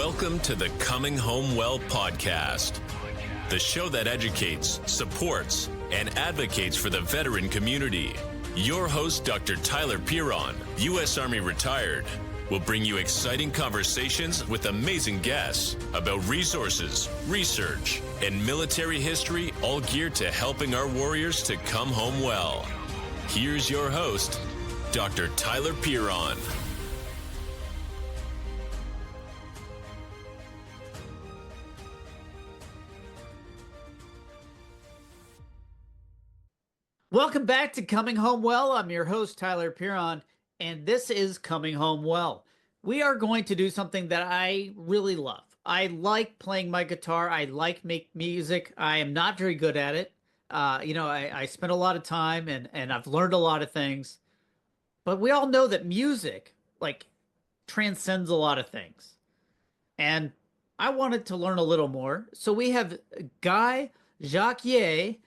Welcome to the Coming Home Well podcast, the show that educates, supports, and advocates for the veteran community. Your host, Dr. Tyler Piron, U.S. Army retired, will bring you exciting conversations with amazing guests about resources, research, and military history, all geared to helping our warriors to come home well. Here's your host, Dr. Tyler Piron. Welcome back to Coming Home Well. I'm your host, Tyler Piron, and this is Coming Home Well. We are going to do something that I really love. I like playing my guitar. I like make music. I am not very good at it. I spent a lot of time and I've learned a lot of things. But we all know that music, transcends a lot of things. And I wanted to learn a little more. So we have Guy Jacquier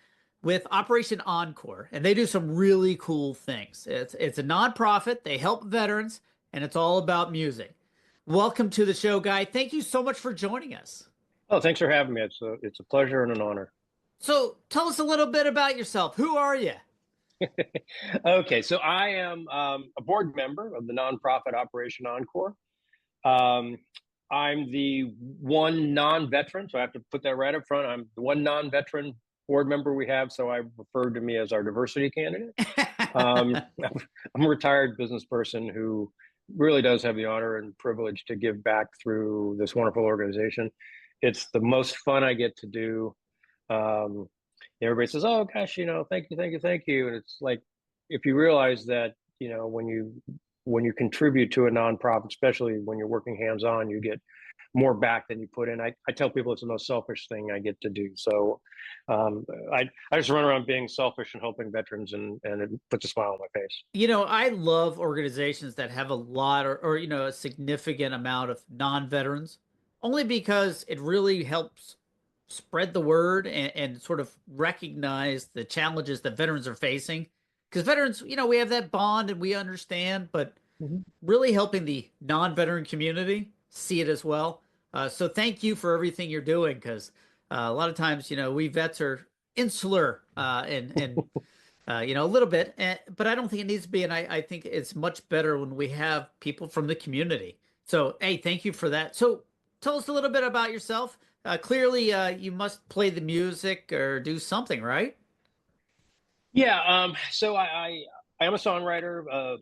with Operation Encore, and they do some really cool things. It's a nonprofit. They help veterans, and it's all about music. Welcome to the show, Guy. Thank you so much for joining us. Oh, thanks for having me. It's a pleasure and an honor. So tell us a little bit about yourself. Who are you? Okay, so I am a board member of the nonprofit Operation Encore. I'm the one non-veteran, so I have to put that right up front. I'm the one non-veteran board member we have, so I refer to me as our diversity candidate. I'm a retired business person who really does have the honor and privilege to give back through this wonderful organization. It's the most fun I get to do. Everybody says, "Oh gosh, thank you," and it's like, if you realize that, when you contribute to a nonprofit, especially when you're working hands-on, you get more back than you put in. I tell people it's the most selfish thing I get to do. So I just run around being selfish and helping veterans, and it puts a smile on my face. I love organizations that have a lot or a significant amount of non-veterans, only because it really helps spread the word and sort of recognize the challenges that veterans are facing. Because veterans, we have that bond and we understand, but really helping the non-veteran community see it as well. So thank you for everything you're doing, because a lot of times, we vets are insular and a little bit, but I don't think it needs to be. And I think it's much better when we have people from the community. So, hey, thank you for that. So tell us a little bit about yourself. Clearly, you must play the music or do something, right? Yeah. So I am a songwriter,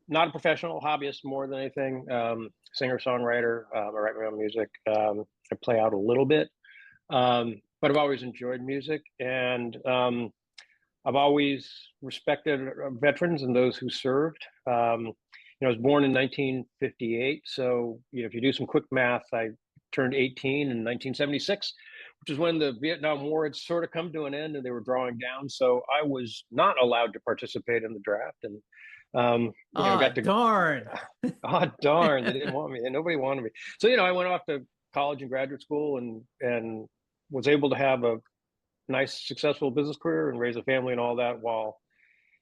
not a professional, hobbyist more than anything. Singer, songwriter. I write my own music. I play out a little bit, but I've always enjoyed music, and I've always respected veterans and those who served. I was born in 1958, so if you do some quick math, I turned 18 in 1976, which is when the Vietnam War had sort of come to an end and they were drawing down. So I was not allowed to participate in the draft, and darn. Oh, darn, they didn't want me, and nobody wanted me. So I went off to college and graduate school, and was able to have a nice, successful business career and raise a family and all that, while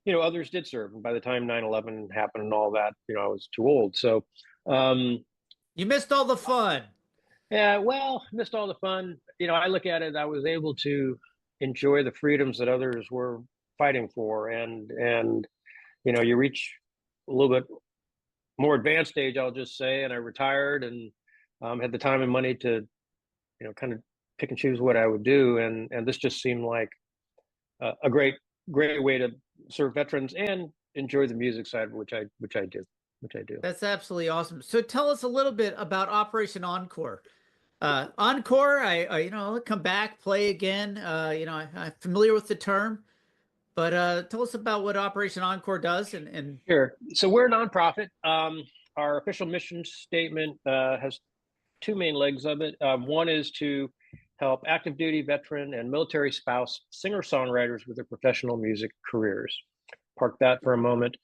others did serve. And by the time 9/11 happened and all that, I was too old. So you missed all the fun. Yeah, well, missed all the fun. I look at it, I was able to enjoy the freedoms that others were fighting for, and you reach a little bit more advanced age, I'll just say, and I retired and had the time and money to kind of pick and choose what I would do, and this just seemed like a great way to serve veterans and enjoy the music side, which I do. That's absolutely awesome. So tell us a little bit about Operation Encore. Encore, I'll come back, play again. I'm familiar with the term, but tell us about what Operation Encore does. And Sure. So we're a nonprofit. Our official mission statement has two main legs of it. One is to help active duty veteran and military spouse singer-songwriters with their professional music careers. Park that for a moment.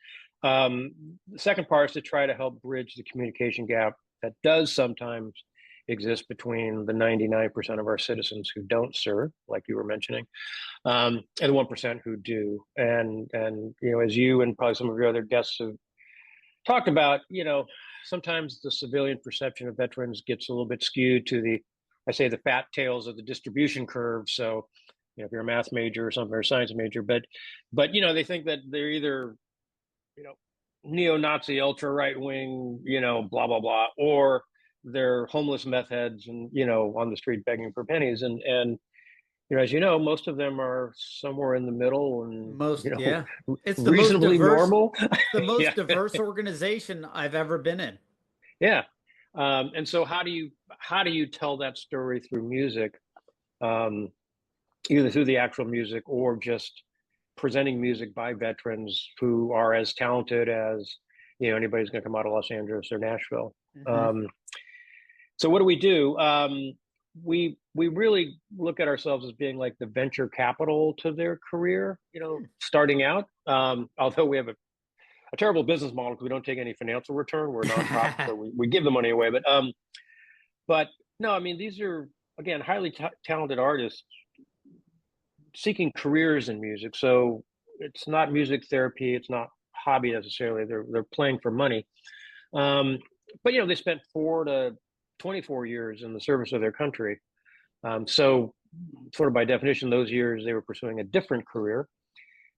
The second part is to try to help bridge the communication gap that does sometimes exist between the 99% of our citizens who don't serve, like you were mentioning, and the 1% who do. And as you and probably some of your other guests have talked about, sometimes the civilian perception of veterans gets a little bit skewed to I say the fat tails of the distribution curve. So, if you're a math major or something, or a science major, but they think that they're either, neo-Nazi, ultra right-wing, blah, blah, blah, or they're homeless meth heads and, on the street begging for pennies. And as you know, most of them are somewhere in the middle and, Yeah. It's the most reasonably diverse, normal. the most Yeah. diverse organization I've ever been in. Yeah. And so how do you tell that story through music, either through the actual music or just presenting music by veterans who are as talented as, anybody's going to come out of Los Angeles or Nashville. So what do? We really look at ourselves as being like the venture capital to their career, starting out. Although we have a terrible business model because we don't take any financial return. We're a nonprofit, so we give the money away. But no, I mean, these are, again, highly talented artists seeking careers in music. So it's not music therapy. It's not hobby necessarily. They're playing for money. But they spent 4 to 24 years in the service of their country. So sort of by definition, those years they were pursuing a different career.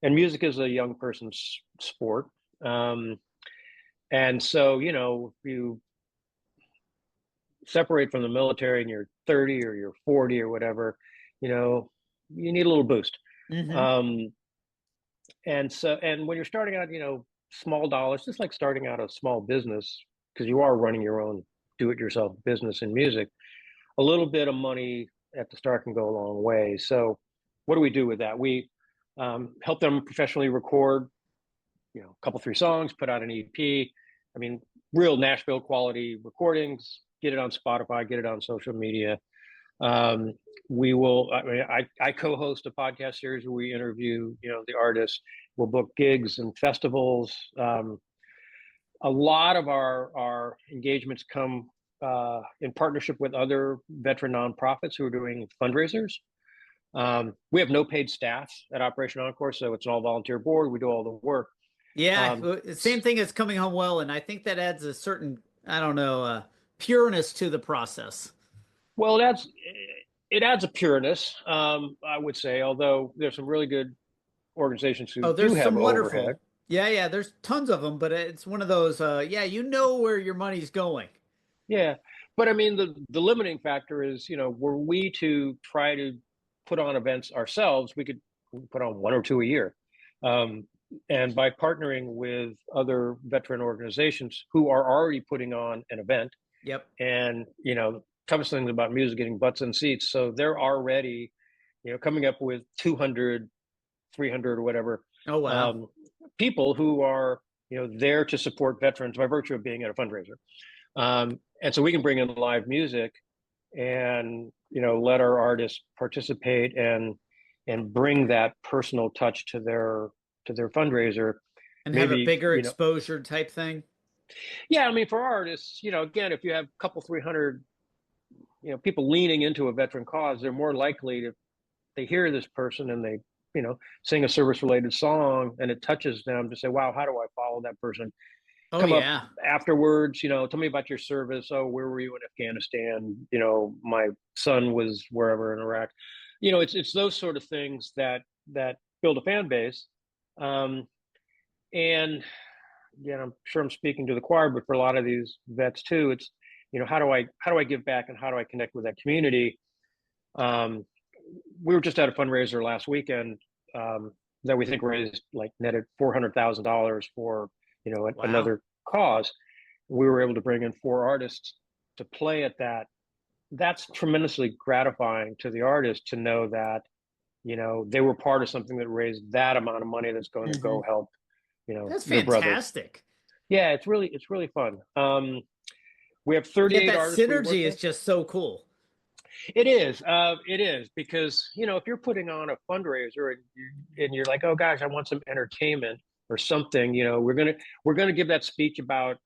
And music is a young person's sport. And so, if you separate from the military and you're 30 or you're 40 or whatever, you need a little boost. And when you're starting out, small dollars, just like starting out a small business, because you are running your own do-it-yourself business in music, a little bit of money at the start can go a long way. So what do we do with that? We help them professionally record, a couple, 3 songs, put out an EP. I mean, real Nashville quality recordings, get it on Spotify, get it on social media. I co-host a podcast series where we interview, the artists. We'll book gigs and festivals. A lot of our engagements come in partnership with other veteran nonprofits who are doing fundraisers. We have no paid staff at Operation Encore, so it's an all volunteer board. We do all the work. Yeah, same thing as Coming Home Well, and I think that adds a certain, pureness to the process. Well, it adds a pureness, I would say, although there's some really good organizations who there's do have some overhead. wonderful. Yeah, there's tons of them, but it's one of those, where your money's going. Yeah, but I mean, the limiting factor is, were we to try to put on events ourselves, we could put on 1 or 2 a year. And by partnering with other veteran organizations who are already putting on an event, yep, and toughest things about music, getting butts in seats, so they're already, coming up with 200, 300 or whatever. Oh wow, people who are there to support veterans by virtue of being at a fundraiser. And so we can bring in live music and let our artists participate and bring that personal touch to their fundraiser and maybe have a bigger exposure type thing. Yeah, I mean, for artists, again, if you have a couple 300 people leaning into a veteran cause, they're more likely to, they hear this person and they sing a service related song and it touches them to say, wow, how do I follow that person? Come up afterwards, tell me about your service. Oh, where were you in Afghanistan? My son was wherever in Iraq. It's those sort of things that build a fan base. And again, I'm sure I'm speaking to the choir, but for a lot of these vets too, it's, how do I give back and how do I connect with that community? We were just at a fundraiser last weekend that we think raised netted $400,000 for another cause. We were able to bring in 4 artists to play at that. That's tremendously gratifying to the artist to know that they were part of something that raised that amount of money that's going to go help that's their fantastic brothers. Yeah, it's really fun. We have 38 that artists. Synergy is just so cool. It is because if you're putting on a fundraiser and you're like, oh gosh, I want some entertainment or something, we're gonna give that speech about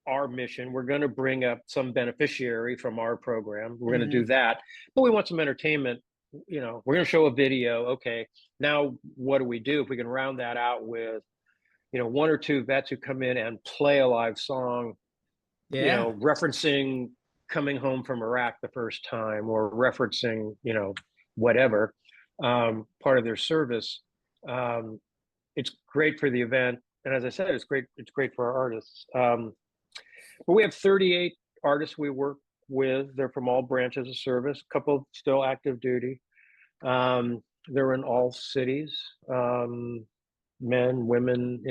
our mission. We're gonna bring up some beneficiary from our program. We're gonna do that, but we want some entertainment. We're gonna show a video. Okay, now what do we do if we can round that out with 1 or 2 vets who come in and play a live song? Yeah. referencing coming home from Iraq the first time, or referencing, whatever, part of their service. It's great for the event. And as I said, it's great for our artists. But we have 38 artists we work with. They're from all branches of service, a couple still active duty. They're in all cities, men, women,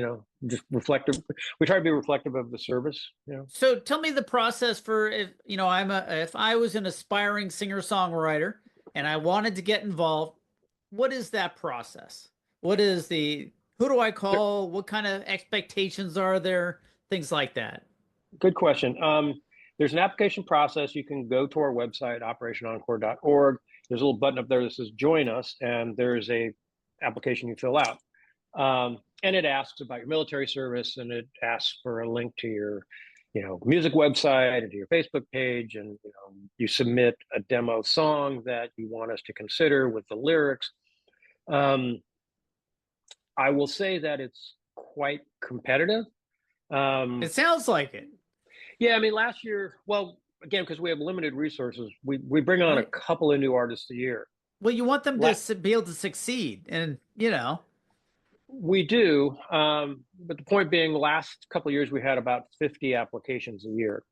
just reflective. We try to be reflective of the service. So tell me the process for if I was an aspiring singer-songwriter and I wanted to get involved, what is that process? Who do I call? What kind of expectations are there? Things like that. Good question. There's an application process. You can go to our website, operationencore.org. There's a little button up there that says join us, and there's a application you fill out. And it asks about your military service, and it asks for a link to your, music website and to your Facebook page. And, you submit a demo song that you want us to consider with the lyrics. I will say that it's quite competitive. It sounds like it. Yeah, I mean, last year, well, again, because we have limited resources, we bring on a couple of new artists a year. Well, you want them to be able to succeed, and we do. But the point being, last couple of years we had about 50 applications a year.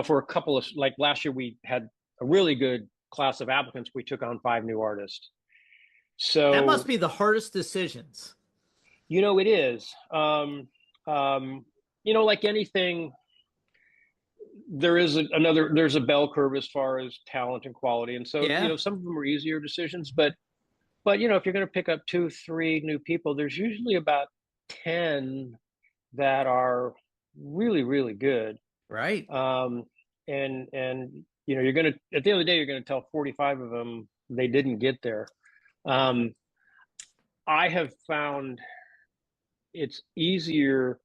For a couple of, like last year we had a really good class of applicants. We took on 5 new artists. So that must be the hardest decisions. It is. Like anything, there's a bell curve as far as talent and quality. And so, some of them are easier decisions, but if you're going to pick up 2, 3 new people, there's usually about 10 that are really, really good. Right. And you're going to, at the end of the day, you're going to tell 45 of them they didn't get there. I have found it's easier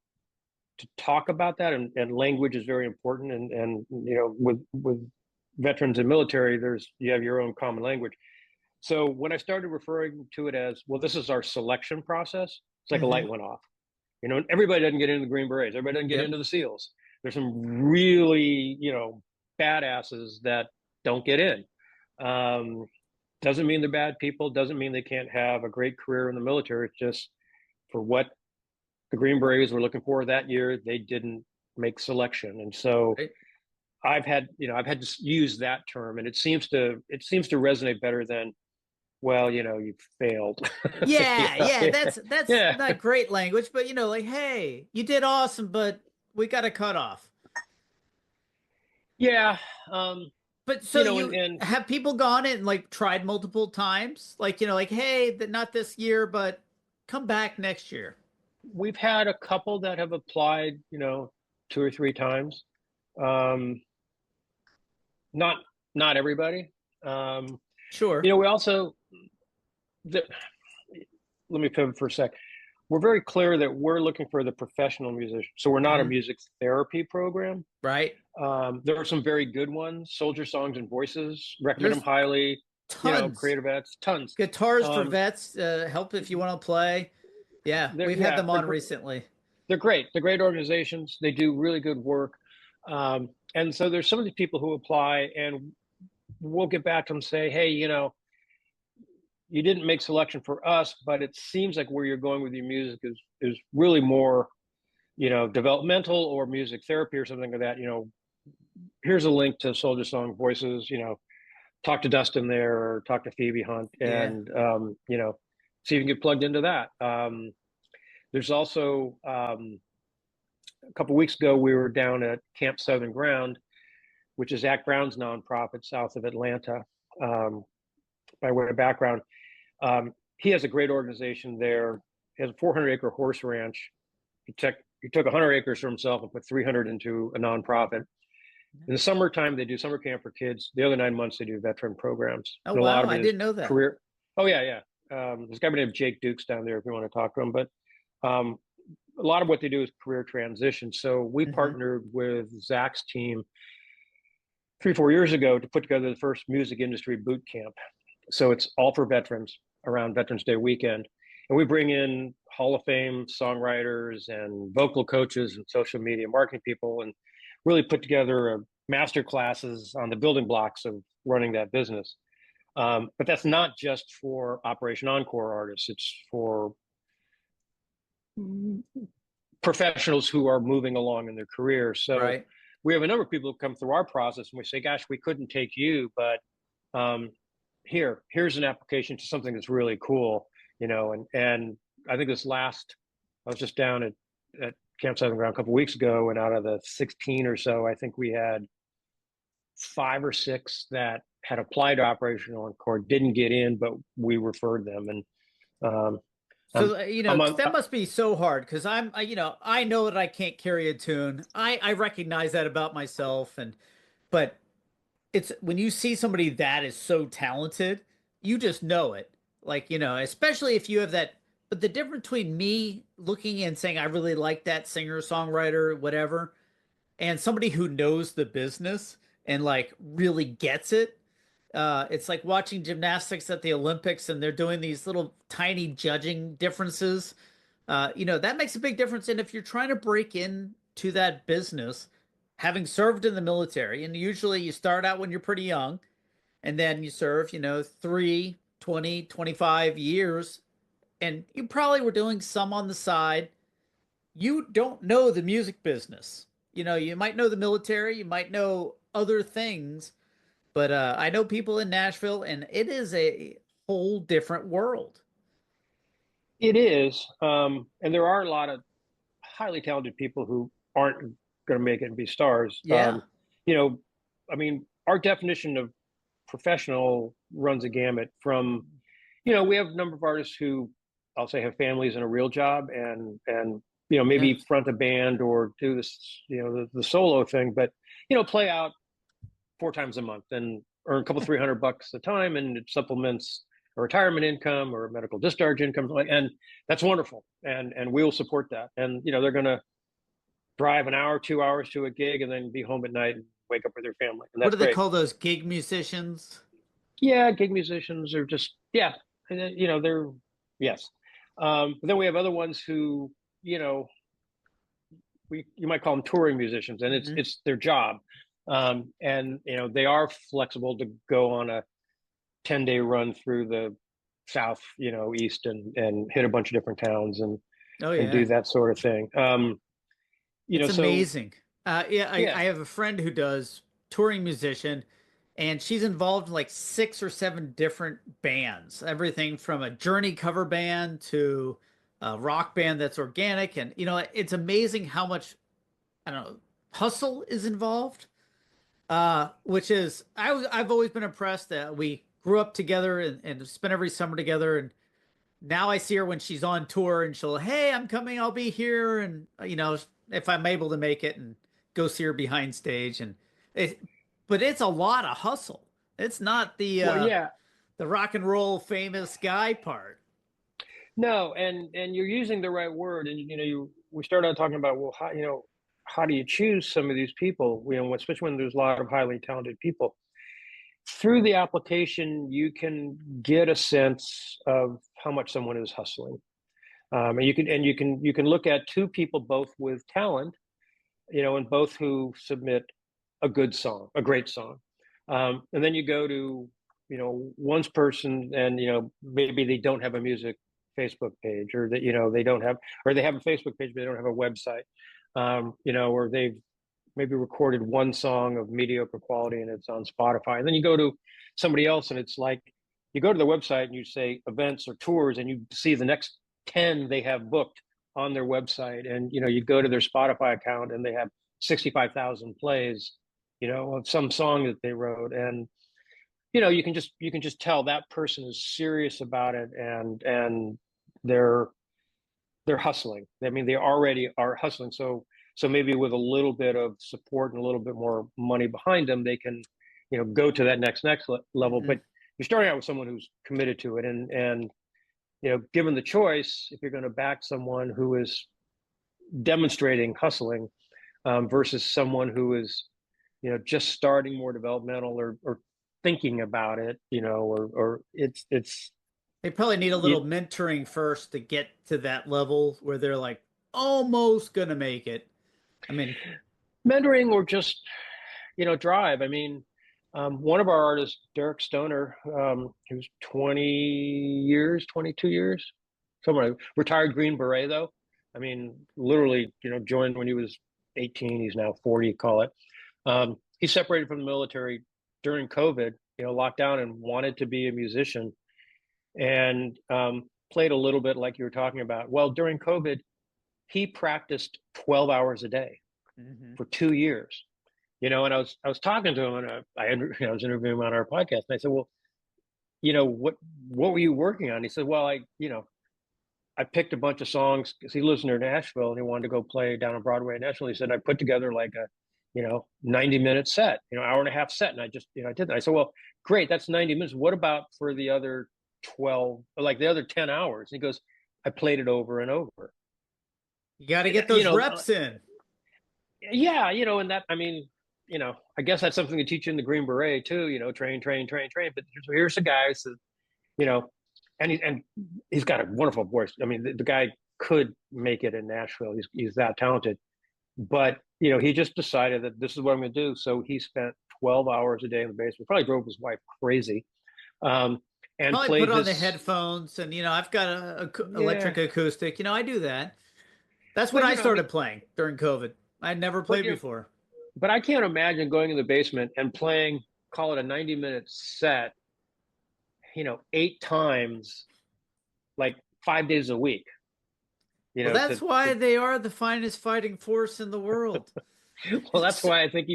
to talk about that, and language is very important. And with veterans and military, you have your own common language. So when I started referring to it as, well, this is our selection process, it's like a light went off. Everybody doesn't get into the Green Berets. Everybody doesn't get into the SEALs. There's some really, badasses that don't get in. Doesn't mean they're bad people. Doesn't mean they can't have a great career in the military. It's just for what the Green Berets were looking for that year, they didn't make selection. And so I've had to use that term, and it seems to resonate better than, well, you failed. Yeah. That's not great language, but like, hey, you did awesome, but we got a cutoff. Yeah. But so have people gone and like tried multiple times? Like, like, hey, not this year, but come back next year. We've had a couple that have applied, 2 or 3 times. Not everybody. Sure. We also, let me pivot for a sec. We're very clear that we're looking for the professional musician. So we're not a music therapy program. Right. There are some very good ones. Soldier Songs and Voices, recommend them highly. Tons. Creative vets, tons. Guitars for vets, help if you want to play. Yeah, we've had them on recently. They're great. They're great organizations. They do really good work. And so there's some of these people who apply, and we'll get back to them and say, hey, you didn't make selection for us, but it seems like where you're going with your music is really more, developmental or music therapy or something like that. Here's a link to Soldier Song Voices, talk to Dustin there, or talk to Phoebe Hunt, and, see if you can get plugged into that. There's also, a couple of weeks ago, we were down at Camp Southern Ground, which is Zach Brown's nonprofit south of Atlanta. By way of background, he has a great organization there. He has a 400-acre horse ranch. He took 100 acres for himself and put 300 into a nonprofit. In the summertime, they do summer camp for kids. The other 9 months, they do veteran programs. Oh, wow. I didn't know that. Oh, yeah. There's a guy named Jake Dukes down there if you want to talk to him. But a lot of what they do is career transition. So we partnered with Zach's team 3-4 years ago to put together the first music industry boot camp. So it's all for veterans around Veterans Day weekend. And we bring in Hall of Fame songwriters and vocal coaches and social media marketing people. And really put together master classes on the building blocks of running that business. But that's not just for Operation Encore artists. It's for professionals who are moving along in their career. So Right. we have a number of people who come through our process and we say, gosh, we couldn't take you, but here's an application to something that's really cool, and I think I was just down at Camp Southern Ground a couple of weeks ago, and out of the 16 or so, I think we had 5 or 6 that had applied to Operation Encore, didn't get in, but we referred them. And So, I'm on, that must be so hard because I know that I can't carry a tune. I recognize that about myself. But it's when you see somebody that is so talented, you just know it. Like, especially if you have that. But the difference between me looking and saying, I really like that singer, songwriter, whatever, and somebody who knows the business and like really gets it. It's like watching gymnastics at the Olympics and they're doing these little tiny judging differences. That makes a big difference. And if you're trying to break into that business, having served in the military, and usually you start out when you're pretty young and then you serve, 3, 20, 25 years, and you probably were doing some on the side. You don't know the music business. You might know the military, you might know other things, but I know people in Nashville, and it is a whole different world. it is, and there are a lot of highly talented people who aren't going to make it and be stars. Yeah. You know, I mean, our definition of professional runs a gamut from, we have a number of artists who I'll say have families and a real job and Yeah. maybe front a band or do this, the solo thing, but play out 4 times a month and earn a couple $300 a time, and it supplements a retirement income or a medical discharge income, and that's wonderful, and we'll support that. And they're going to drive an hour, 2 hours to a gig, and then be home at night and wake up with their family, and What that's do they great. call those gig musicians? Yeah, gig musicians are just, yeah, and they're, yes. But then we have other ones who, you might call them touring musicians, and Mhm. it's their job. And they are flexible to go on a 10-day run through the South, East, and hit a bunch of different towns Oh and do yeah, that sort of thing. it's So amazing. Yeah, yeah, I have a friend who does touring musician, and she's involved in like 6 or 7 different bands, everything from a Journey cover band to a rock band that's organic, and it's amazing how much I don't know hustle is involved. Which is I've always been impressed that we grew up together and spent every summer together, and now I see her when she's on tour and she'll, hey, I'm coming, I'll be here, and if I'm able to make it, and go see her behind stage, and it, but it's a lot of hustle. It's not well, yeah, the rock and roll famous guy part. no, and you're using the right word, and we started out talking about, well, how do you choose some of these people, especially when there's a lot of highly talented people. Through the application, you can get a sense of how much someone is hustling. And you can look at 2 people, both with talent, and both who submit a good song, a great song. And then you go to, one's person, and maybe they don't have a music Facebook page, or that they don't have, or they have a Facebook page but they don't have a website. Or they've maybe recorded one song of mediocre quality and it's on Spotify. And then you go to somebody else, and it's like you go to the website and you say events or tours, and you see the next 10 they have booked on their website. And you go to their Spotify account and they have 65,000 plays, of some song that they wrote. And you can just tell that person is serious about it, and they're hustling. I mean, they already are hustling. So maybe with a little bit of support and a little bit more money behind them, they can, go to that next level. Hmm. But you're starting out with someone who's committed to it, and given the choice, if you're going to back someone who is demonstrating hustling, versus someone who is, just starting more developmental, or thinking about it, or it's They probably need a little it, mentoring first to get to that level where they're like almost gonna make it. I mean, mentoring or just, drive. I mean, one of our artists, Derek Stoner, who's 20 years, 22 years, somewhere, retired Green Beret though. I mean, literally, joined when he was 18. He's now 40, call it. He separated from the military during COVID, locked down, and wanted to be a musician, and played a little bit like you were talking about. Well, during COVID, he practiced 12 hours a day for 2 years. And I was talking to him, and I was interviewing him on our podcast, and I said, well, what were you working on? He said, well, I picked a bunch of songs because he lives near Nashville and he wanted to go play down on Broadway in Nashville. He said, I put together like a 90-minute set, hour and a half set, and I just I did that. I said, well, great, that's 90 minutes. What about for the other 12, like the other 10 hours? And he goes, I played it over and over. You got to get those reps in. Yeah, and that, I mean, I guess that's something to teach in the Green Beret too, train. But here's a guy who says, and he's got a wonderful voice. I mean, the guy could make it in Nashville. He's that talented. But, he just decided that this is what I'm going to do. So he spent 12 hours a day in the basement, probably drove his wife crazy. And probably put on the headphones, and, I've got a electric acoustic. I do that. That's when I started playing during COVID. I'd never played before. But I can't imagine going in the basement and playing, call it a 90-minute set, 8 times, like 5 days a week. Well, that's why they are the finest fighting force in the world. Well, that's why I think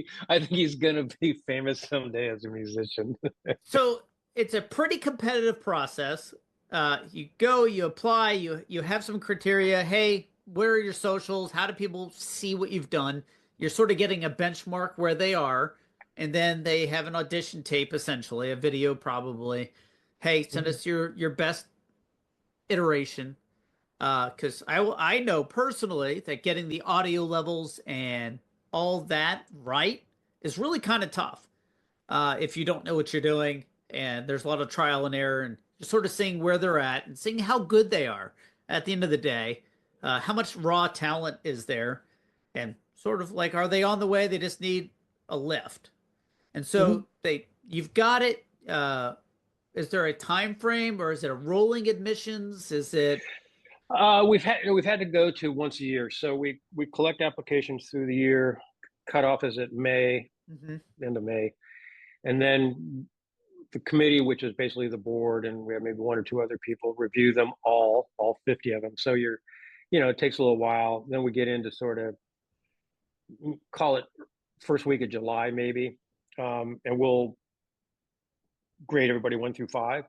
he's gonna be famous someday as a musician. So it's a pretty competitive process. You go, you apply, you have some criteria. Hey, where are your socials? How do people see what you've done? You're sort of getting a benchmark where they are, and then they have an audition tape, essentially, a video probably. Hey, send us your best iteration. Because I know personally that getting the audio levels and all that right is really kind of tough if you don't know what you're doing, and there's a lot of trial and error, and just sort of seeing where they're at and seeing how good they are at the end of the day, how much raw talent is there, and sort of like, are they on the way? They just need a lift. And so you've got it. Is there a time frame, or is it a rolling admissions? Is it? We've had to go to once a year. So we collect applications through the year. Cutoff is at May, end of May. And then the committee, which is basically the board, and we have maybe 1 or 2 other people, review them all 50 of them. So it takes a little while. Then we get into sort of, call it first week of July, maybe. And we'll grade everybody 1 through 5.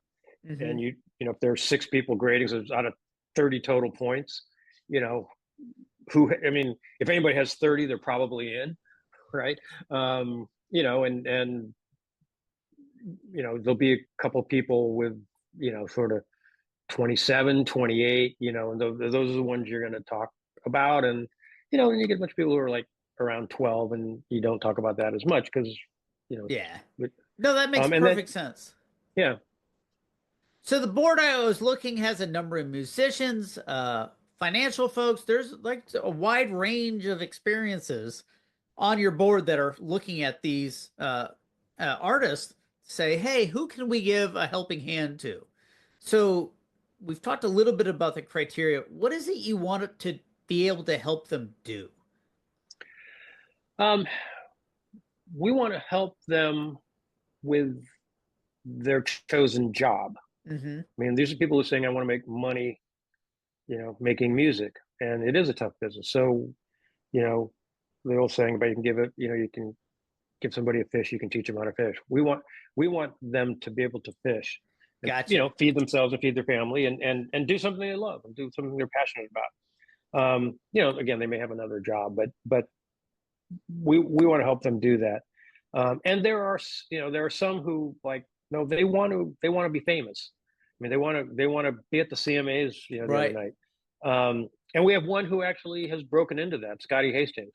And if there's 6 people grading, so it's out of 30 total points, if anybody has 30, they're probably in, right? And there'll be a couple people with, sort of 27, 28, and those are the ones you're going to talk about. And, and you get a bunch of people who are like around 12, and you don't talk about that as much because, Yeah. No, that makes perfect sense. Yeah. So the board I was looking has a number of musicians, financial folks. There's like a wide range of experiences on your board that are looking at these artists. Say, hey, who can we give a helping hand to? So we've talked a little bit about the criteria. What is it you want it to be able to help them do? We want to help them with their chosen job. I mean, these are people who are saying, I want to make money, making music, and it is a tough business. So, the old saying about you can give it, you can give somebody a fish, you can teach them how to fish. We want them to be able to fish, and, Gotcha. Feed themselves and feed their family, and do something they love and do something they're passionate about. Again, they may have another job, but we want to help them do that. And there are some who they want to be famous. I mean, they want to be at the CMAs, the other night. And we have one who actually has broken into that, Scotty Hastings,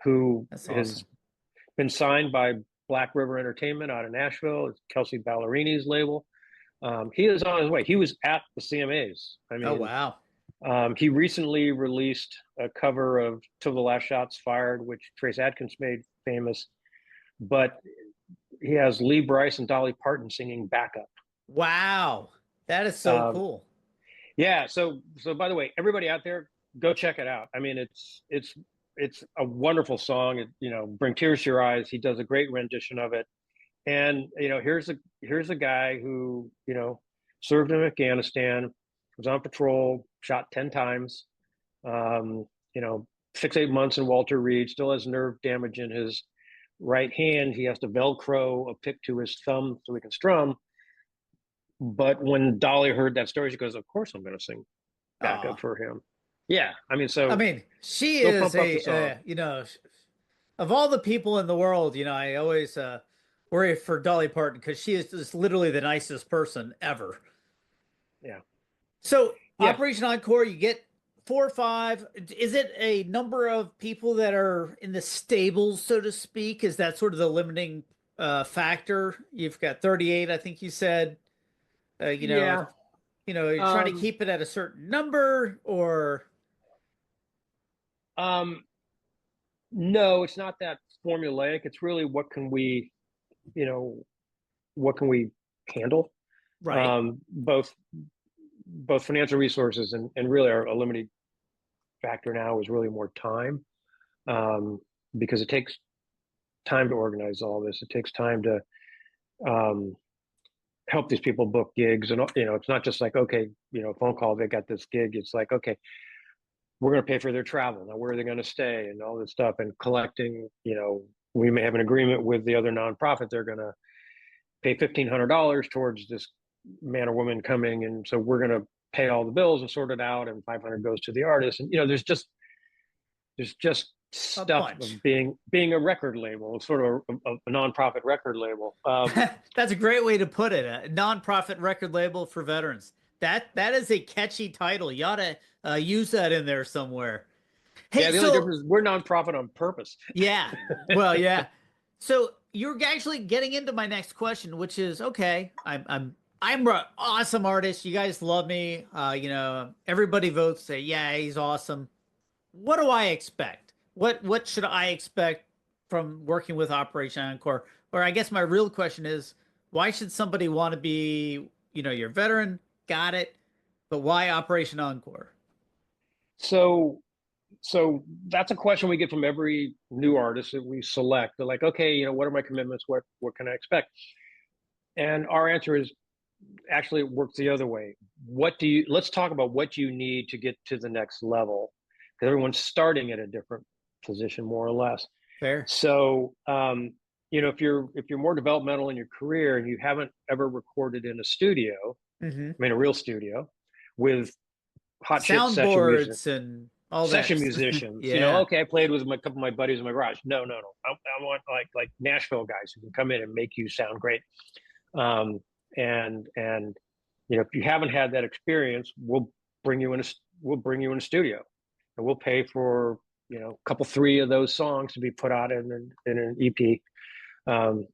who has been signed by Black River Entertainment out of Nashville. It's Kelsey Ballerini's label. He is on his way. He was at the CMAs. I mean, oh wow! He recently released a cover of "Till the Last Shot's Fired," which Trace Adkins made famous, but he has Lee Brice and Dolly Parton singing backup. Wow, that is so Um, cool. yeah. So by the way, everybody out there, go check it out. I mean, it's a wonderful song. Bring tears to your eyes. He does a great rendition of it. And here's a guy who served in Afghanistan, was on patrol, shot 10 times. Um, 6-8 months in Walter Reed, still has nerve damage in his right hand. He has to Velcro a pick to his thumb so he can strum. But when Dolly heard that story, she goes, "Of course I'm going to sing backup for him." Yeah, I mean, she go is pump up the song. of all the people in the world, I always worry for Dolly Parton because she is just literally the nicest person ever. Yeah. So Yeah. Operation Encore, you get 4 or 5. Is it a number of people that are in the stables, so to speak? Is that sort of the limiting factor? You've got 38, I think you said. Yeah. You're trying to keep it at a certain number, or no, it's not that formulaic. It's really what can we handle? right? Both financial resources and really our limiting factor now is really more time, because it takes time to organize all this. It takes time to help these people book gigs, and it's not just like, okay, phone call, they got this gig. It's like, okay, we're going to pay for their travel. Now, where are they going to stay and all this stuff, and collecting, we may have an agreement with the other nonprofit. They're going to pay $1,500 towards this man or woman coming. And so we're going to pay all the bills and sort it out. And 500 goes to the artist. And, there's just stuff of being a record label, sort of a nonprofit record label. That's a great way to put it. A nonprofit record label for veterans. That is a catchy title. You ought to use that in there somewhere. Hey, yeah, the only difference is we're nonprofit on purpose. Yeah. Well, yeah. So you're actually getting into my next question, which is, okay, I'm an awesome artist. You guys love me. Everybody votes, say, yeah, he's awesome. What do I expect? What should I expect from working with Operation Encore? Or I guess my real question is, why should somebody want to be, you're a veteran, got it, but why Operation Encore? So that's a question we get from every new artist that we select. They're like, okay, what are my commitments? What can I expect? And our answer is, actually, it works the other way. Let's talk about what you need to get to the next level, because everyone's starting at a different position, more or less. Fair. So, if you're more developmental in your career and you haven't ever recorded in a studio, mm-hmm. I mean, a real studio with hot soundboards and all session that. musicians. Yeah. Okay, I played with a couple of my buddies in my garage. No. I want like Nashville guys who can come in and make you sound great. And if you haven't had that experience, we'll bring you in a studio, and we'll pay for a couple 3 of those songs to be put out in an EP. And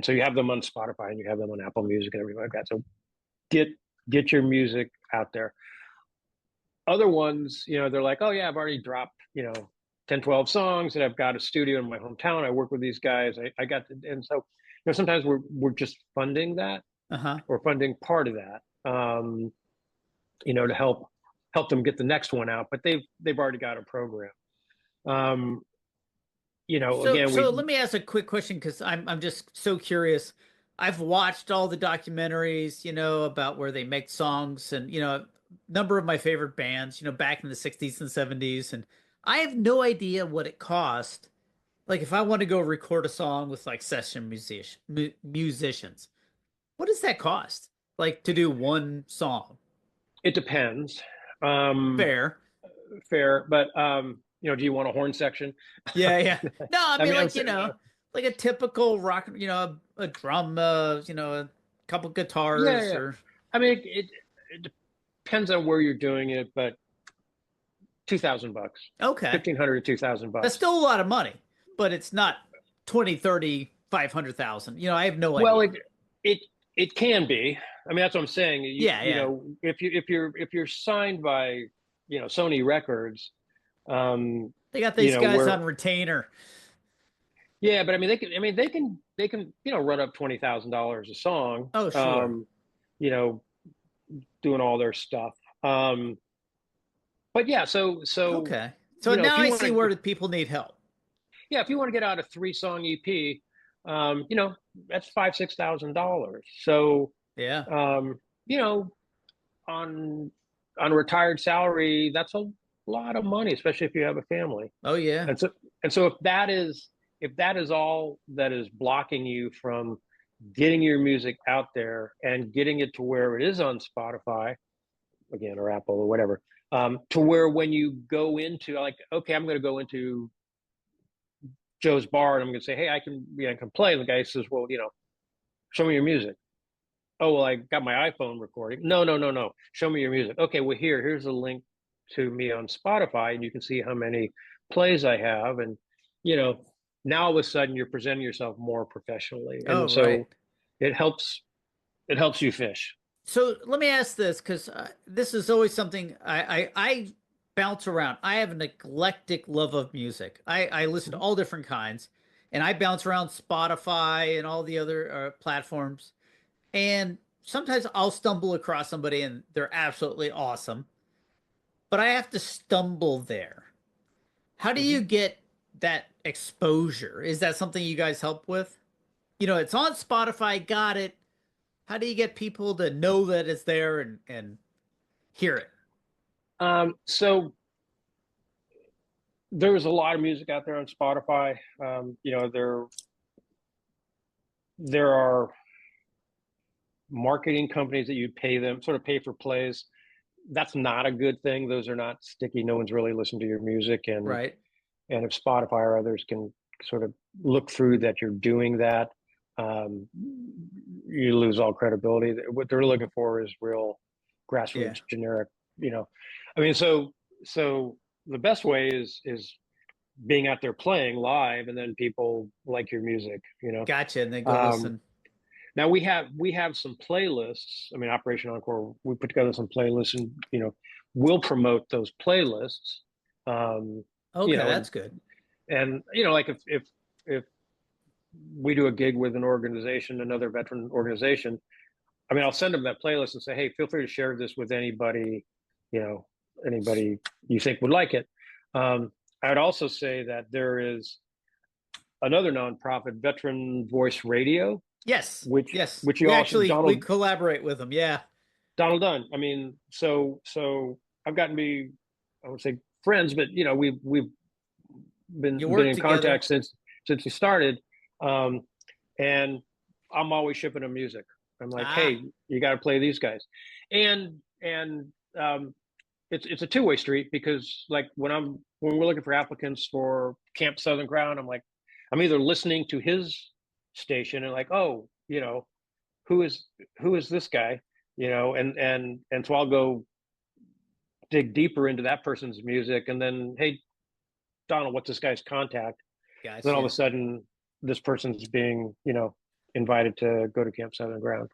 so you have them on Spotify and you have them on Apple Music and everything like that. So get your music out there. Other ones, they're like, oh yeah, I've already dropped 10, 12 songs, and I've got a studio in my hometown. I work with these guys. And so sometimes we're just funding that, or funding part of that, to help them get the next one out. But they've already got a program. So let me ask a quick question, because I'm just so curious. I've watched all the documentaries, about where they make songs, and a number of my favorite bands, back in the 60s and 70s, and I have no idea what it cost. Like, if I want to go record a song with like session musicians, what does that cost? Like, to do one song? It depends. Fair, but do you want a horn section? Yeah. No, I mean, like a typical rock, a drum, a couple guitars. Yeah. Or I mean, it depends on where you're doing it, but $2,000. Okay. $1,500 to $2,000. That's still a lot of money, but it's not 20, 30, 500,000. I have no idea. Well, it can be. I mean, that's what I'm saying. If you're signed by Sony Records, They got these guys where on retainer. yeah, but I mean they can run up $20,000 a song, Oh, sure. you know, doing all their stuff. Um, but yeah, so Okay. So if now you I want see to where the people need help. yeah, if you want to get out a 3-song EP, that's $5,000-6,000. So Yeah. um, you know, on on a retired salary, that's a lot of money, especially if you have a family. Oh, yeah. And so if that is all that is blocking you from getting your music out there and getting it to where it is on Spotify, again, or Apple or whatever, to where when you go into, like, okay, I'm going to go into Joe's bar and I'm going to say, hey, I can play. And the guy says, well, show me your music. Oh, well, I got my iPhone recording. No, no, no, no. Show me your music. Okay, well, here's a link to me on Spotify, and you can see how many plays I have. And, you know, now all of a sudden you're presenting yourself more professionally. Oh, And right. so it helps you fish. So let me ask this, because this is always something I bounce around. I have an eclectic love of music. I listen to all different kinds, and I bounce around Spotify and all the other platforms. And sometimes I'll stumble across somebody and they're absolutely awesome, but I have to stumble there. How do Mhm. you get that exposure? Is that something you guys help with? It's on Spotify, got it. How do you get people to know that it's there and hear it? So there's a lot of music out there on Spotify. There are marketing companies that you pay them, sort of pay for plays. That's not a good thing. Those are not sticky. No one's really listened to your music, and Right. and if Spotify or others can sort of look through that you're doing that, um, you lose all credibility. What they're looking for is real Yeah. grassroots, generic. You know, I mean, so the best way is being out there playing live, and then people like your music. Gotcha. And then go Um, listen. now we have some playlists. I mean, Operation Encore, we put together some playlists, and we'll promote those playlists. Um, you Okay, know, and that's good. and like if we do a gig with an organization, another veteran organization, I mean, I'll send them that playlist and say, hey, feel free to share this with you know, anybody you think would like it. I would also say that there is another nonprofit, Veteran Voice Radio, Yes. which Yes. which you We also actually we Donald collaborate with them. Yeah. Donald Dunn. I mean, so I've gotten to be, I would say, friends, but we've You been work in together. contact since we started, um, and I'm always shipping them music. I'm like, Ah, hey, you got to play these guys, and it's a two-way street, because like when we're looking for applicants for Camp Southern Ground, I'm either listening to his station and like, oh, who is this guy, and so I'll go dig deeper into that person's music, and then, hey, Donald, what's this guy's contact? Then all of a gotcha. sudden, this person's being, invited to go to Camp Southern Ground.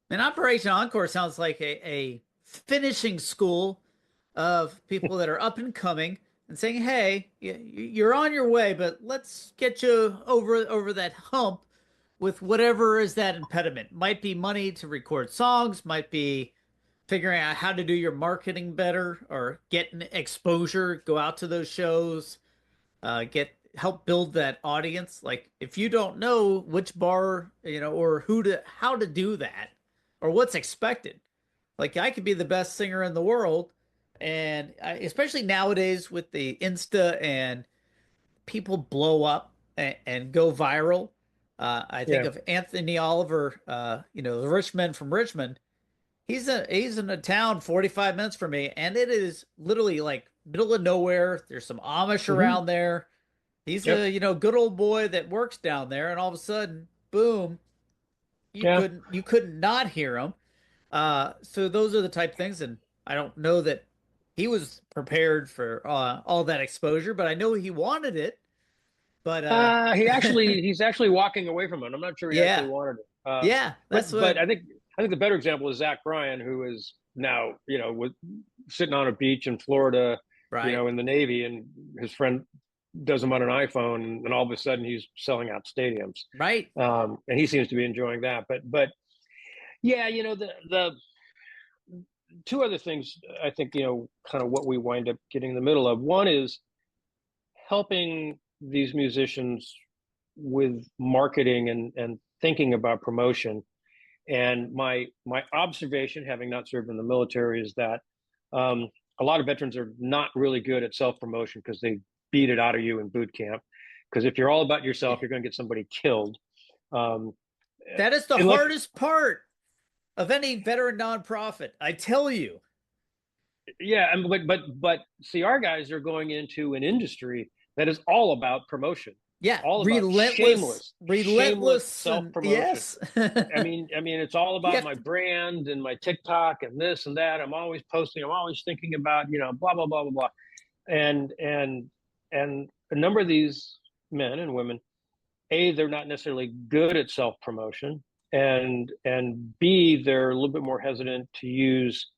And Operation Encore sounds like a finishing school of people that are up and coming and saying, "Hey, you're on your way, but let's get you over that hump with whatever is that impediment. Might be money to record songs, might be figuring out how to do your marketing better or getting exposure, go out to those shows, get help build that audience. Like if you don't know which bar, or how to do that or what's expected. Like I could be the best singer in the world, and especially nowadays with the Insta and people blow up and go viral. I think Yeah. of Anthony Oliver, the rich man from Richmond. He's in a town 45 minutes from me, and it is literally like middle of nowhere. There's some Amish Hmm. around there. He's Yep. a good old boy that works down there, and all of a sudden, boom, you Yeah. couldn't not hear him. So those are the type of things, and I don't know that he was prepared for all that exposure, but I know he wanted it. But He's actually walking away from it. I'm not sure he actually yeah, wanted it. yeah, that's But what. I think the better example is Zach Bryan, who is now, with sitting on a beach in Florida, Right. in the Navy, and his friend does him on an iPhone, and all of a sudden he's selling out stadiums. Right. And he seems to be enjoying that. But yeah, the two other things I think, kind of what we wind up getting in the middle of. One is helping these musicians with marketing and thinking about promotion. And my observation, having not served in the military, is that a lot of veterans are not really good at self-promotion because they beat it out of you in boot camp. Because if you're all about yourself, you're going to get somebody killed. That is the hardest part of any veteran nonprofit, I tell you. Yeah, but see, our guys are going into an industry that is all about promotion. Yeah, all about shameless self-promotion. Yes. I mean, it's all about my brand and my TikTok and this and that. I'm always posting. I'm always thinking about, blah blah blah blah blah. And a number of these men and women, A, they're not necessarily good at self-promotion, and B, they're a little bit more hesitant to use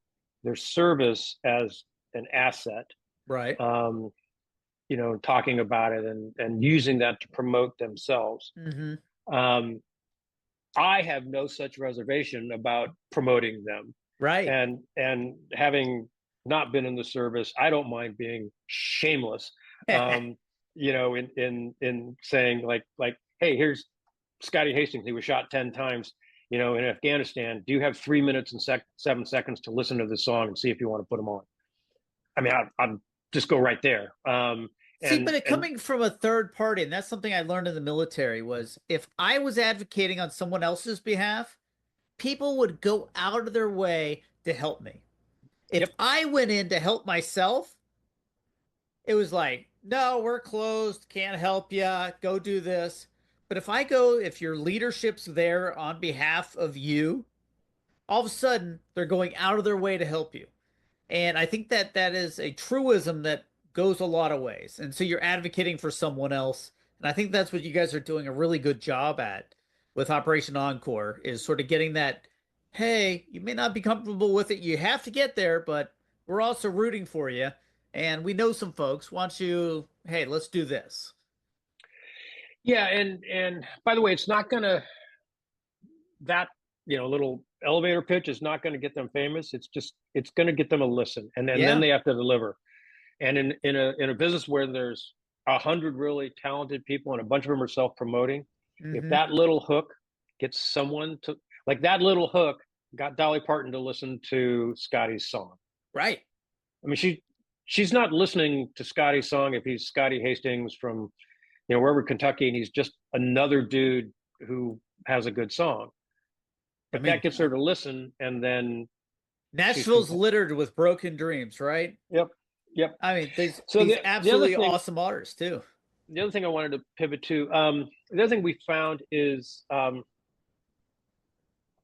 their service as an asset. Right. Talking about it and using that to promote themselves. Mm-hmm. I have no such reservation about promoting them. Right. And having not been in the service, I don't mind being shameless. In saying like, hey, here's Scotty Hastings. He was shot 10 times, in Afghanistan. Do you have 3 minutes and 7 seconds to listen to this song and see if you want to put him on? I mean, I'll just go right there. Coming from a third party, and that's something I learned in the military, was if I was advocating on someone else's behalf, people would go out of their way to help me. If I went in to help myself, it was like, no, we're closed, can't help you, go do this. But if your leadership's there on behalf of you, all of a sudden they're going out of their way to help you. And I think that is a truism that goes a lot of ways. And so you're advocating for someone else. And I think that's what you guys are doing a really good job at with Operation Encore, is sort of getting that, hey, you may not be comfortable with it. You have to get there, but we're also rooting for you. And we know some folks want you, hey, let's do this. Yeah. And by the way, it's not going to, that, little elevator pitch is not going to get them famous. It's going to get them a listen. And then they have to deliver. And in a business where there's 100 really talented people and a bunch of them are self-promoting, if that little hook gets someone to, like, that little hook got Dolly Parton to listen to Scotty's song. Right. I mean, she's not listening to Scotty's song if he's Scotty Hastings from, wherever, Kentucky, and he's just another dude who has a good song. But that gets her to listen, and then Nashville's littered with broken dreams, right? Yep. I mean, these absolutely awesome artists too. The other thing I wanted to pivot to, the other thing we found is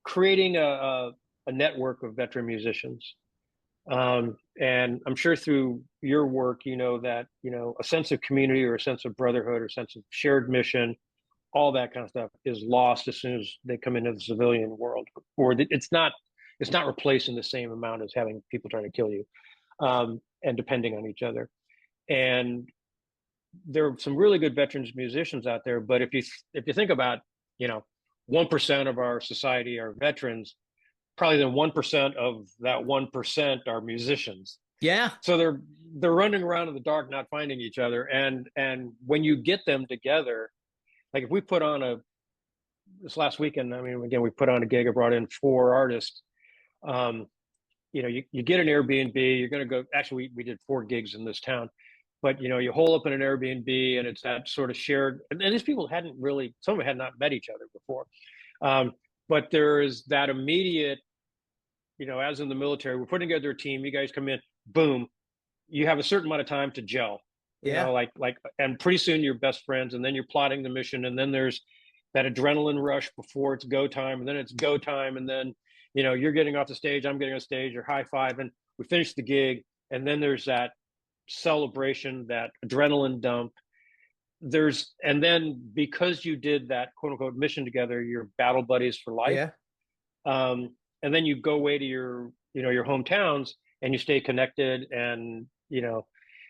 creating a network of veteran musicians. And I'm sure through your work, that, a sense of community or a sense of brotherhood or sense of shared mission, all that kind of stuff is lost as soon as they come into the civilian world, or it's not replaced in the same amount as having people trying to kill you. And depending on each other. And there are some really good veterans musicians out there, but if you think about, 1% of our society are veterans, probably then 1% of that 1% are musicians. Yeah. So they're running around in the dark, not finding each other. And when you get them together, like if we put on this last weekend, again, we put on a gig, I brought in 4 artists. You get an Airbnb, you're going to go, actually, we did 4 gigs in this town, but, you hole up in an Airbnb, and it's that sort of shared, and these people some of them had not met each other before. But there is that immediate, as in the military, we're putting together a team, you guys come in, boom, you have a certain amount of time to gel, and pretty soon you're best friends, and then you're plotting the mission, and then there's that adrenaline rush before it's go time, and then it's go time, and then you're getting off the stage, I'm getting on stage, you're high five, and we finish the gig. And then there's that celebration, that adrenaline dump. And then because you did that quote unquote mission together, you're battle buddies for life. Yeah. And then you go away to your your hometowns, and you stay connected. And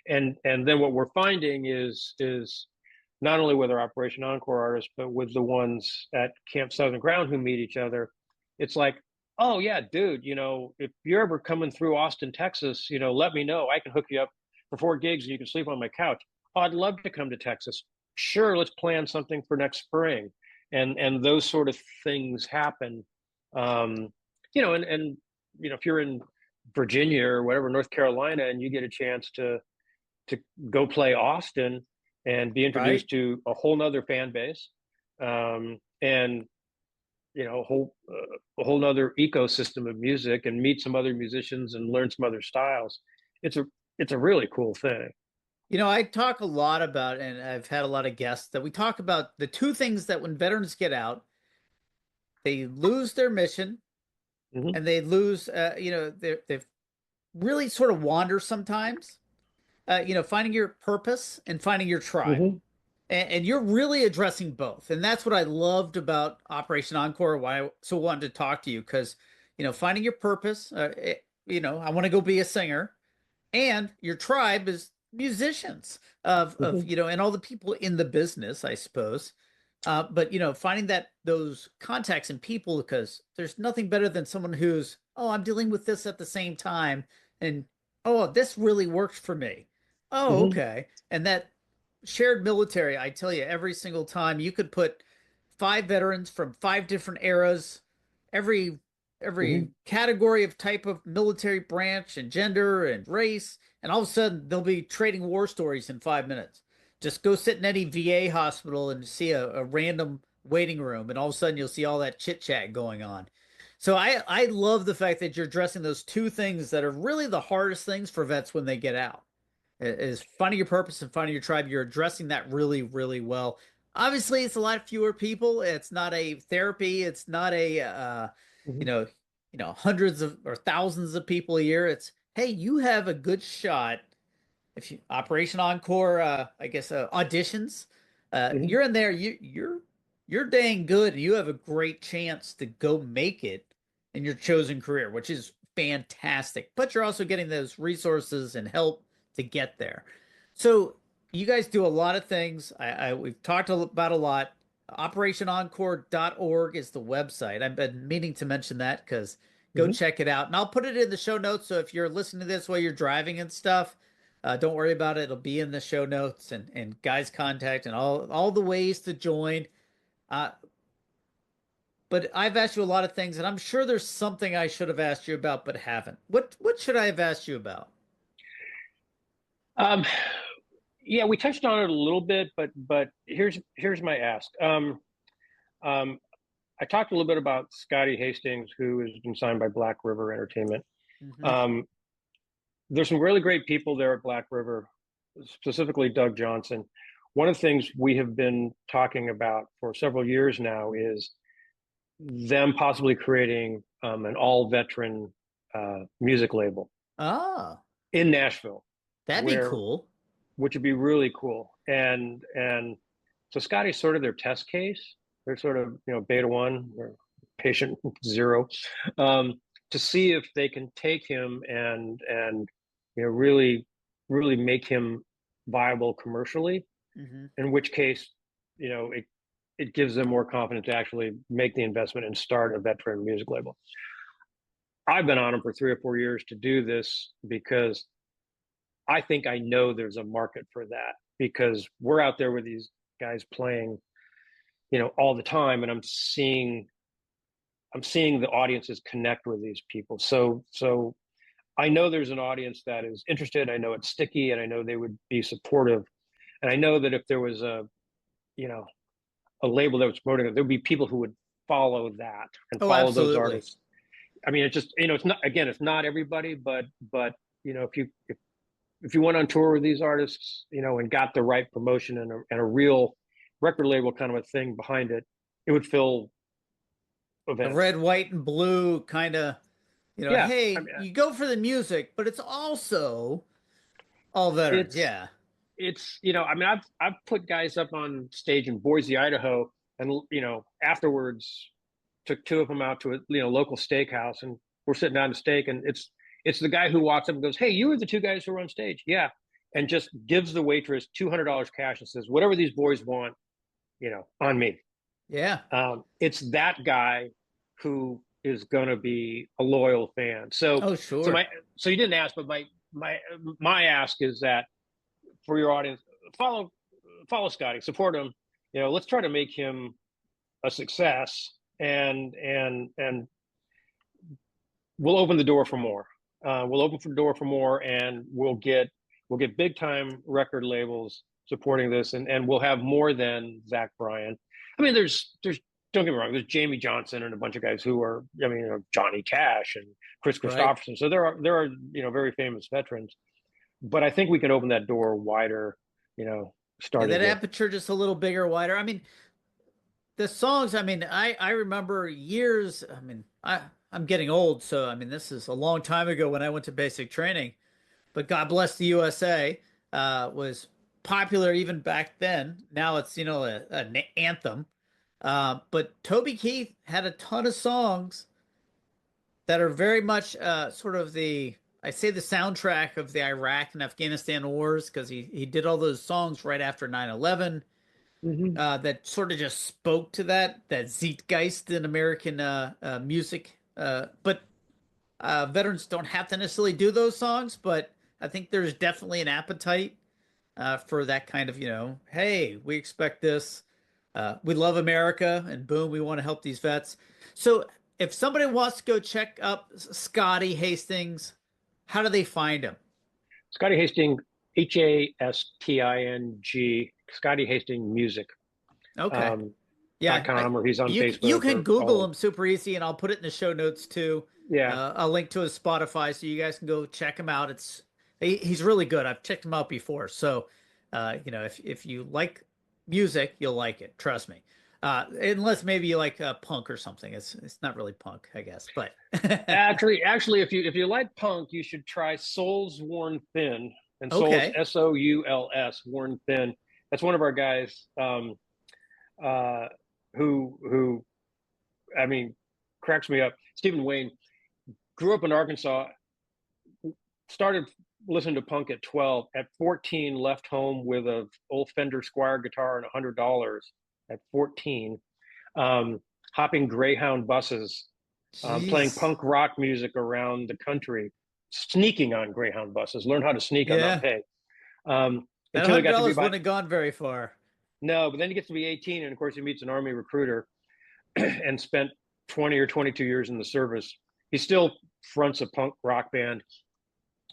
and then what we're finding is not only with our Operation Encore artists, but with the ones at Camp Southern Ground who meet each other, it's like, oh yeah, dude, if you're ever coming through Austin, Texas, let me know. I can hook you up for 4 gigs and you can sleep on my couch. Oh, I'd love to come to Texas. Sure, let's plan something for next spring. And those sort of things happen. And if you're in Virginia or whatever, North Carolina, and you get a chance to go play Austin and be introduced to a whole nother fan base, and a whole nother ecosystem of music, and meet some other musicians and learn some other styles. It's a really cool thing. I talk a lot about, and I've had a lot of guests that we talk about the two things that when veterans get out, they lose their mission, and they lose, they've really sort of wander sometimes, finding your purpose and finding your tribe. And you're really addressing both. And that's what I loved about Operation Encore, why I so wanted to talk to you, because, finding your purpose, I want to go be a singer, and your tribe is musicians and all the people in the business, I suppose. But finding those contacts and people, because there's nothing better than someone who's, oh, I'm dealing with this at the same time, and oh, this really worked for me. Oh, okay. And that shared military, I tell you, every single time you could put 5 veterans from 5 different eras, every category of type of military branch and gender and race, and all of a sudden they'll be trading war stories in 5 minutes. Just go sit in any VA hospital and see a random waiting room, and all of a sudden you'll see all that chit chat going on. So I love the fact that you're addressing those two things that are really the hardest things for vets when they get out, is finding your purpose and finding your tribe. You're addressing that really, really well. Obviously, it's a lot fewer people. It's not a therapy. It's not a, hundreds of or thousands of people a year. It's, hey, you have a good shot. If you Operation Encore, auditions, you're in there. You're dang good, and you have a great chance to go make it in your chosen career, which is fantastic. But you're also getting those resources and help to get there. So you guys do a lot of things. We've talked about a lot. OperationEncore.org is the website. I've been meaning to mention that, because go check it out. And I'll put it in the show notes. So if you're listening to this while you're driving and stuff, don't worry about it. It'll be in the show notes, and Guy's contact and all the ways to join. But I've asked you a lot of things, and I'm sure there's something I should have asked you about but haven't. What should I have asked you about? Yeah, we touched on it a little bit, but here's my ask. I talked a little bit about Scotty Hastings, who has been signed by Black River Entertainment. There's some really great people there at Black River, specifically Doug Johnson. One of the things we have been talking about for several years now is them possibly creating an all-veteran music label in Nashville. That'd be cool. Which would be really cool. And so Scotty's sort of their test case. They're sort of, beta 1 or patient 0, to see if they can take him and really make him viable commercially. In which case, it gives them more confidence to actually make the investment and start a veteran music label. I've been on them for 3 or 4 years to do this, because I think I know there's a market for that, because we're out there with these guys playing, all the time, and I'm seeing the audiences connect with these people. So I know there's an audience that is interested. I know it's sticky, and I know they would be supportive. And I know that if there was a label that was promoting it, there'd be people who would follow that and follow those artists. I mean, it's just, it's not everybody, but if you went on tour with these artists, and got the right promotion and a real record label kind of a thing behind it, it would fill events. The red, white, and blue kind of, hey, you go for the music, but it's also all veterans. It's I've put guys up on stage in Boise, Idaho, and afterwards took 2 of them out to a local steakhouse and we're sitting down to steak, and it's the guy who walks up and goes, "Hey, you were the two guys who were on stage." Yeah. And just gives the waitress $200 cash and says, "Whatever these boys want, on me." Yeah. It's that guy who is going to be a loyal fan. Oh, sure. So you didn't ask, but my ask is that for your audience, follow Scotty, support him. Let's try to make him a success, and we'll open the door for more. We'll open the door for more, and we'll get big time record labels supporting this, and we'll have more than Zach Bryan. I mean, there's don't get me wrong, there's Jamie Johnson and a bunch of guys who are, Johnny Cash and Chris Christopherson. Right. So there are very famous veterans, but I think we can open that door wider, starting that aperture just a little bigger, wider. I mean, the songs, I remember years, I'm getting old, so this is a long time ago when I went to basic training, but God Bless the USA was popular even back then. Now it's, an anthem. But Toby Keith had a ton of songs that are very much sort of the soundtrack of the Iraq and Afghanistan wars, because he did all those songs right after 9/11. Mm-hmm. That sort of just spoke to that zeitgeist in American music. But veterans don't have to necessarily do those songs, but I think there's definitely an appetite for that kind of, hey, we expect this. We love America, and boom, we want to help these vets. So if somebody wants to go check up Scotty Hastings, how do they find him? Scotty Hastings, HASTING, Scotty Hastings Music. Okay. .com, or he's on Facebook. You can Google him super easy, and I'll put it in the show notes too. Yeah. A link to his Spotify, so you guys can go check him out. He's really good. I've checked him out before. So, if you like music, you'll like it. Trust me. Unless maybe you like punk or something. It's not really punk, I guess. But actually, if you like punk, you should try Souls Worn Thin. And Souls, SOULS, Worn Thin. That's one of our guys who cracks me up. Stephen Wayne grew up in Arkansas, started listening to punk at 12. At 14, left home with an old Fender Squire guitar and $100 at 14, hopping Greyhound buses, playing punk rock music around the country, sneaking on Greyhound buses, learn how to sneak on not pay. That $100 wouldn't have gone very far. No, but then he gets to be 18, and of course he meets an Army recruiter and spent 20 or 22 years in the service. He still fronts a punk rock band,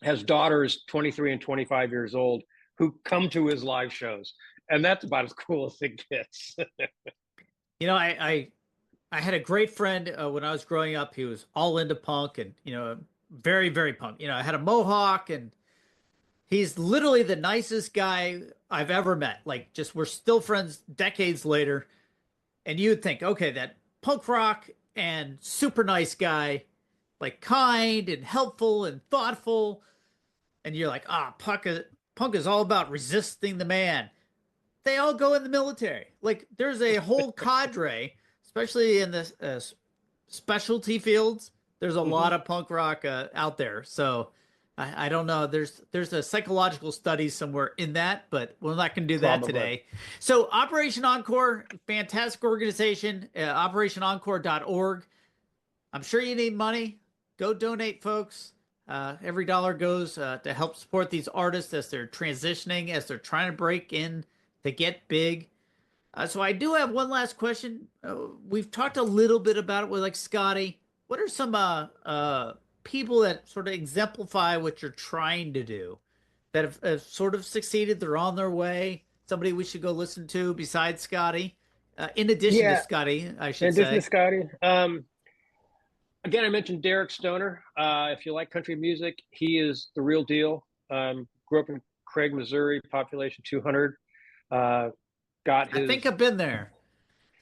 has daughters 23 and 25 years old who come to his live shows. And that's about as cool as it gets. I had a great friend when I was growing up. He was all into punk and, very, very punk. I had a mohawk, and he's literally the nicest guy I've ever met. Like, just we're still friends decades later. And you would think, okay, that punk rock and super nice guy, like kind and helpful and thoughtful. And you're like, punk is all about resisting the man. They all go in the military. Like, there's a whole cadre, especially in the specialty fields. There's a lot of punk rock out there. So I don't know. There's a psychological study somewhere in that, but we're not going to do that today. So Operation Encore, fantastic organization, operationencore.org. I'm sure you need money. Go donate, folks. Every dollar goes to help support these artists as they're transitioning, as they're trying to break in to get big. So I do have one last question. We've talked a little bit about it with like Scotty. What are some people that sort of exemplify what you're trying to do, that have sort of succeeded? They're on their way. Somebody we should go listen to besides Scotty, in addition to Scotty, I should say. In addition to Scotty. Again, I mentioned Derek Stoner. If you like country music, he is the real deal. Grew up in Craig, Missouri, population 200. I think I've been there.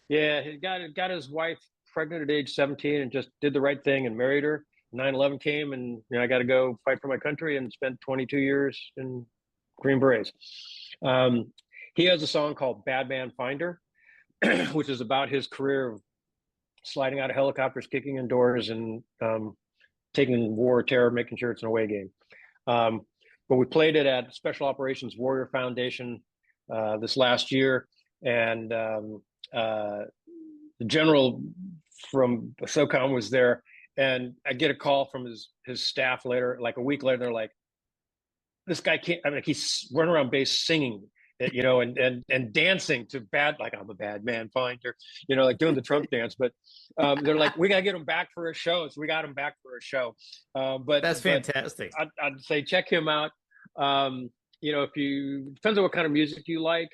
Yeah, he got his wife pregnant at age 17 and just did the right thing and married her. 9/11 came, and I got to go fight for my country, and spent 22 years in Green Berets. He has a song called Bad Man Finder, which is about his career of sliding out of helicopters, kicking in doors, and taking war, terror, making sure it's an away game. But we played it at Special Operations Warrior Foundation this last year, and the general from SOCOM was there, and I get a call from his staff later, like a week later. They're like, "This guy can't." I mean, he's running around base singing, you know, and dancing to bad, like I'm a bad man, fine, you know, like doing the Trump dance. But they're like, we gotta get him back for a show, so we got him back for a show. But that's fantastic. I'd say check him out. You know, depends on what kind of music you like.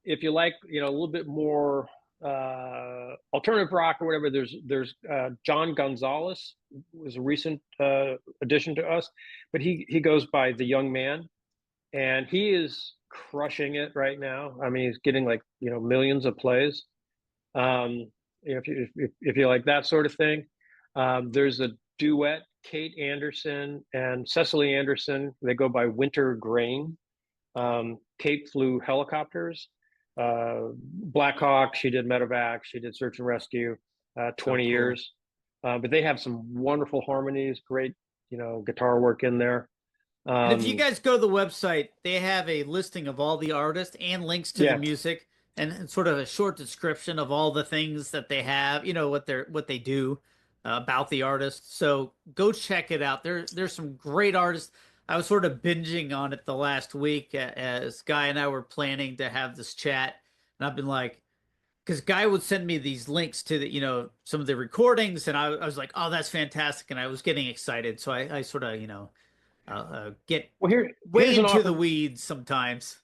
If you like, you know, a little bit more alternative rock or whatever, there's John Gonzalez was a recent addition to us, but he goes by The Young Man, and he is crushing it right now. I mean, he's getting like, you know, millions of plays. You know, if you like that sort of thing, there's a duet, Kate Anderson and Cecily Anderson. They go by Winter Grain. Kate flew helicopters, Black Hawk. She did medevac. She did search and rescue, 20 years. But they have some wonderful harmonies, great, you know, guitar work in there. And if you guys go to the website, they have a listing of all the artists and links to the music, and sort of a short description of all the things that they have, you know, what they do about the artist. So go check it out. There's some great artists. I was sort of binging on it the last week as Guy and I were planning to have this chat, and I've been like, because Guy would send me these links to the, you know, some of the recordings, and I was like, oh, that's fantastic, and I was getting excited. So I sort of, you know, get way into the weeds sometimes.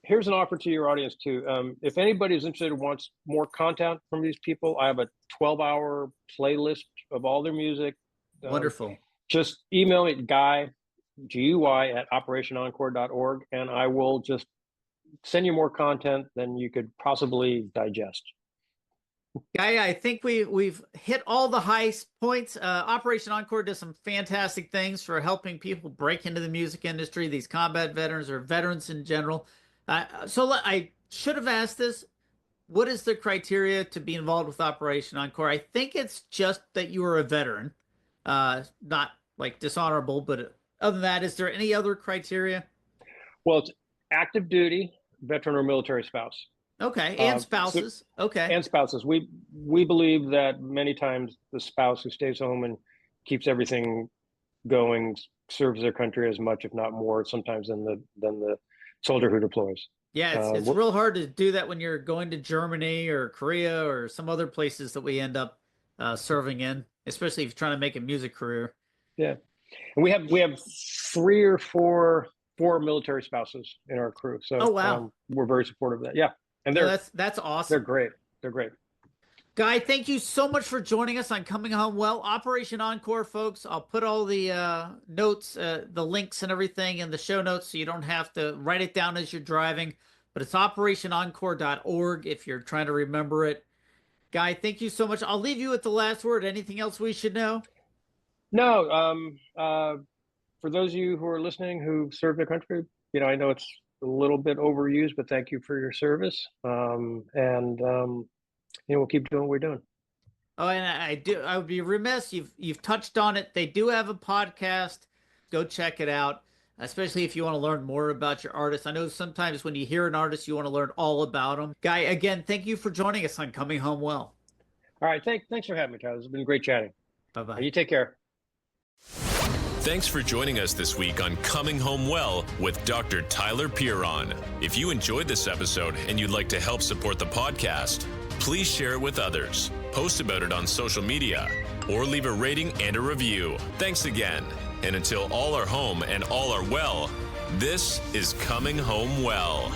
Here's an offer to your audience too. If anybody is interested and wants more content from these people, I have a 12-hour playlist of all their music. Wonderful. Just email me, Guy, GUY at operationencore.org, and I will just send you more content than you could possibly digest. Guy, I think we've hit all the high points. Operation Encore does some fantastic things for helping people break into the music industry, these combat veterans or veterans in general. So I should have asked this. What is the criteria to be involved with Operation Encore? I think it's just that you are a veteran, not like dishonorable, but other than that, is there any other criteria? Well, it's active duty, veteran or military spouse. Okay, and spouses. Okay. And spouses. We believe that many times the spouse who stays home and keeps everything going serves their country as much, if not more, sometimes than the soldier who deploys. Yeah, it's real hard to do that when you're going to Germany or Korea or some other places that we end up serving in, especially if you're trying to make a music career. Yeah, and we have 3 or 4 military spouses in our crew, so oh wow, we're very supportive of that. Yeah, and that's awesome. They're great. They're great. Guy, thank you so much for joining us on Coming Home Well. Operation Encore, folks. I'll put all the notes, the links and everything in the show notes so you don't have to write it down as you're driving. But it's operationencore.org if you're trying to remember it. Guy, thank you so much. I'll leave you with the last word. Anything else we should know? No. For those of you who are listening who serve their country, you know, I know it's a little bit overused, but thank you for your service. You know, we'll keep doing what we're doing. Oh, and I would be remiss. You've touched on it. They do have a podcast. Go check it out, especially if you want to learn more about your artist. I know sometimes when you hear an artist, you want to learn all about them. Guy, again, thank you for joining us on Coming Home Well. All right. Thanks for having me, Tyler. It's been great chatting. Bye-bye. You take care. Thanks for joining us this week on Coming Home Well with Dr. Tyler Piron. If you enjoyed this episode and you'd like to help support the podcast, please share it with others, post about it on social media, or leave a rating and a review. Thanks again. And until all are home and all are well, this is Coming Home Well.